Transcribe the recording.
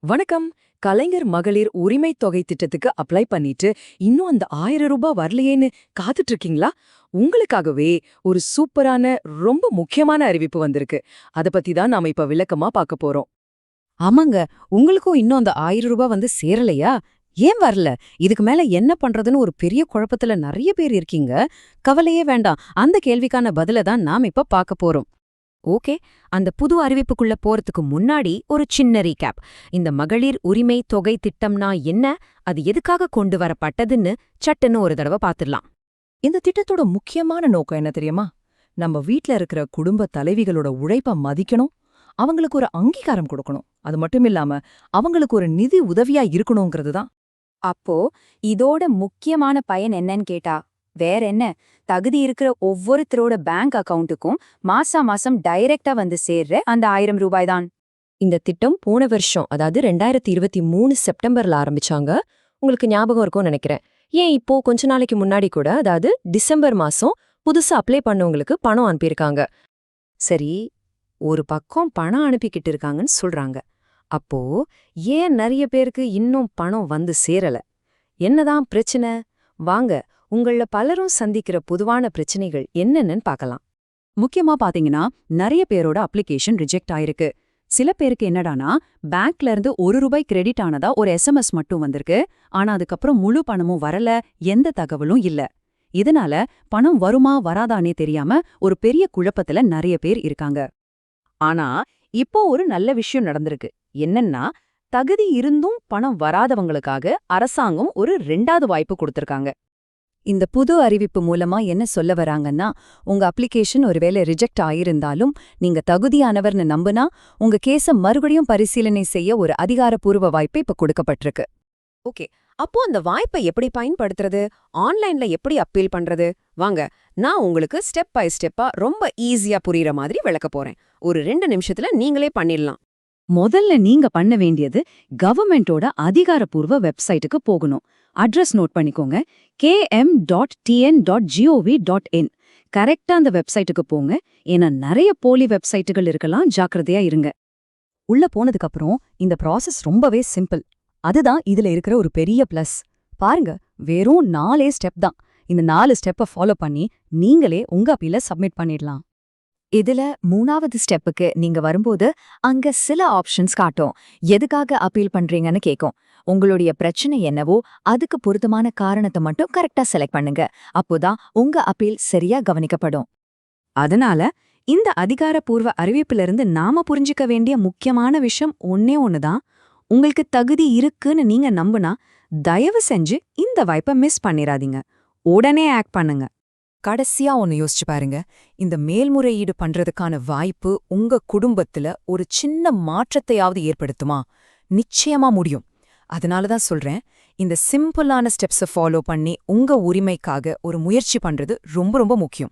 வணக்கம். கலைஞர் மகளிர் உரிமை தொகை திட்டத்துக்கு அப்ளை பண்ணிட்டு இன்னும் அந்த 1000 ரூபாய் வரலையேன்னு காத்துட்டு இருக்கீங்களா? உங்களுக்காகவே ஒரு சூப்பரான ரொம்ப முக்கியமான அறிவிப்பு வந்திருக்கு. அத பத்தி தான் நாம இப்ப விளக்கமா பார்க்க போறோம். ஆமாங்க. உங்களுக்கும் இன்னும் அந்த 1000 ரூபாய் வந்து சேரலையா? ஏன் வரல? இதுக்கு மேல என்ன பண்றதுன்னு ஒரு பெரிய குழப்பத்துல நெறைய பேர் இருக்கீங்க. கவலையே வேண்டாம். அந்த கேள்விக்கான பதில தான் நாம இப்ப பார்க்க போறோம். ஓகே, அந்த புது அறிவிப்புக்குள்ள போறதுக்கு முன்னாடி ஒரு சின்ன ரீகேப். இந்த மகளிர் உரிமை தொகை திட்டம்னா என்ன, அது எதுக்காக கொண்டு வரப்பட்டதுன்னு சட்டுன்னு ஒரு தடவை பார்த்துடலாம். இந்த திட்டத்தோட முக்கியமான நோக்கம் என்ன தெரியுமா? நம்ம வீட்ல இருக்கிற குடும்ப தலைவிகளோட உழைப்ப மதிக்கணும், அவங்களுக்கு ஒரு அங்கீகாரம் கொடுக்கணும். அது மட்டும் இல்லாம அவங்களுக்கு ஒரு நிதி உதவியா இருக்கணுங்கிறது தான். அப்போ இதோட முக்கியமான பயன் என்னன்னு கேட்டா வேற என்ன, தகுதி இருக்கிற ஒவ்வொருத்தரோட பேங்க் அக்கவுண்ட்டுக்கும் மாசா மாசம் டைரக்டா வந்து சேர்ற அந்த 1000 ரூபாய் தான். இந்த திட்டம் போன வருஷம், அதாவது 2023 செப்டம்பர்ல ஆரம்பிச்சாங்க. உங்களுக்கு ஞாபகம் இருக்கும்னு நினைக்கிறேன். ஏன் இப்போ கொஞ்ச நாளைக்கு முன்னாடி கூட, அதாவது டிசம்பர் மாசம் புதுசா அப்ளை பண்ணவங்களுக்கு பணம் அனுப்பியிருக்காங்க. சரி, ஒரு பக்கம் பணம் அனுப்பிக்கிட்டு இருக்காங்கன்னு சொல்றாங்க. அப்போ ஏன் நிறைய பேருக்கு இன்னும் பணம் வந்து சேரல? என்னதான் பிரச்சனை? வாங்க, உங்கள பலரும் சந்திக்கிற பொதுவான பிரச்சனைகள் என்னென்னு பார்க்கலாம். முக்கியமா பாத்தீங்கன்னா நிறைய பேரோட அப்ளிகேஷன் ரிஜெக்ட் ஆயிருக்கு. சில பேருக்கு என்னடானா, பேங்க்ல இருந்து 1 ரூபாய் கிரெடிட் ஆனதா ஒரு SMS மட்டும் வந்திருக்கு. ஆனா அதுக்கப்புறம் முழு பணமும் வரல, எந்த தகவலும் இல்ல. இதனால பணம் வருமா வராதானே தெரியாம ஒரு பெரிய குழப்பத்துல நிறைய பேர் இருக்காங்க. ஆனா இப்போ ஒரு நல்ல விஷயம் நடந்திருக்கு. என்னன்னா, தகுதி இருந்தும் பணம் வராதவங்களுக்காக அரசாங்கம் ஒரு 2வது வாய்ப்பு கொடுத்திருக்காங்க. இந்த புது அறிவிப்பு மூலமா என்ன சொல்ல வராங்கன்னா, உங்க அப்ளிகேஷன் ஒருவேளை ரிஜெக்ட் ஆயிருந்தாலும் நீங்க தகுதியானவர்னு நம்புனா உங்க கேஸ மறுபடியும் பரிசீலனை செய்ய ஒரு அதிகாரப்பூர்வ வாய்ப்பு இப்ப கொடுக்கப்பட்டிருக்கு. ஓகே, அப்போ அந்த வாய்ப்பை எப்படி பயன்படுத்துறது? ஆன்லைன்ல எப்படி அப்பீல் பண்றது? வாங்க, நான் உங்களுக்கு ஸ்டெப் பை ஸ்டெப்பா ரொம்ப ஈஸியா புரியுற மாதிரி விளக்க போறேன். ஒரு 2 நிமிஷத்துல நீங்களே பண்ணிடலாம். முதல்ல நீங்க பண்ண வேண்டியது கவர்மெண்டோட அதிகாரப்பூர்வ வெப்சைட்டுக்கு போகணும். அட்ரஸ் நோட் பண்ணிக்கோங்க. km.tn.gov.in. கரெக்டா அந்த வெப்சைட்டுக்கு போங்க. ஏன்னா நிறைய போலி வெப்சைட்டுகள் இருக்கலாம், ஜாக்கிரதையா இருங்க. உள்ள போனதுக்கு அப்புறம் இந்த ப்ராசஸ் ரொம்பவே சிம்பிள். அதுதான் இதுல இருக்கிற ஒரு பெரிய பிளஸ். பாருங்க, வெறும் 4 ஸ்டெப் தான். இந்த 4 ஸ்டெப்பை ஃபாலோ பண்ணி நீங்களே உங்க அப்பீல சப்மிட் பண்ணிடலாம். இதுல 3வது ஸ்டெப்புக்கு நீங்க வரும்போது அங்க சில ஆப்ஷன்ஸ் காட்டும். எதுக்காக அப்பீல் பண்றீங்கன்னு கேக்கும். உங்களுடைய பிரச்சனை என்னவோ அதுக்கு பொருத்தமான காரணத்தை மட்டும் கரெக்டா செலக்ட் பண்ணுங்க. அப்போதான் உங்க அப்பீல் சரியா கவனிக்கப்படும். அதனால இந்த அதிகாரப்பூர்வ அறிவிப்பிலிருந்து நாம புரிஞ்சுக்க வேண்டிய முக்கியமான விஷயம் ஒன்னே ஒண்ணுதான். உங்களுக்கு தகுதி இருக்குன்னு நீங்க நம்புனா தயவு செஞ்சு இந்த வாய்ப்பை மிஸ் பண்ணிராதீங்க. உடனே ஆக்ட் பண்ணுங்க. கடைசியா ஒன்னு யோசிச்சு பாருங்க. இந்த மேல்முறையீடு பண்றதுக்கான வாய்ப்பு உங்க குடும்பத்துல ஒரு சின்ன மாற்றத்தையாவது ஏற்படுத்துமா? நிச்சயமா முடியும். அதனாலதான் சொல்றேன், இந்த சிம்பிளான ஸ்டெப்ஸை ஃபாலோ பண்ணி உங்க உரிமைக்காக ஒரு முயற்சி பண்றது ரொம்ப ரொம்ப முக்கியம்.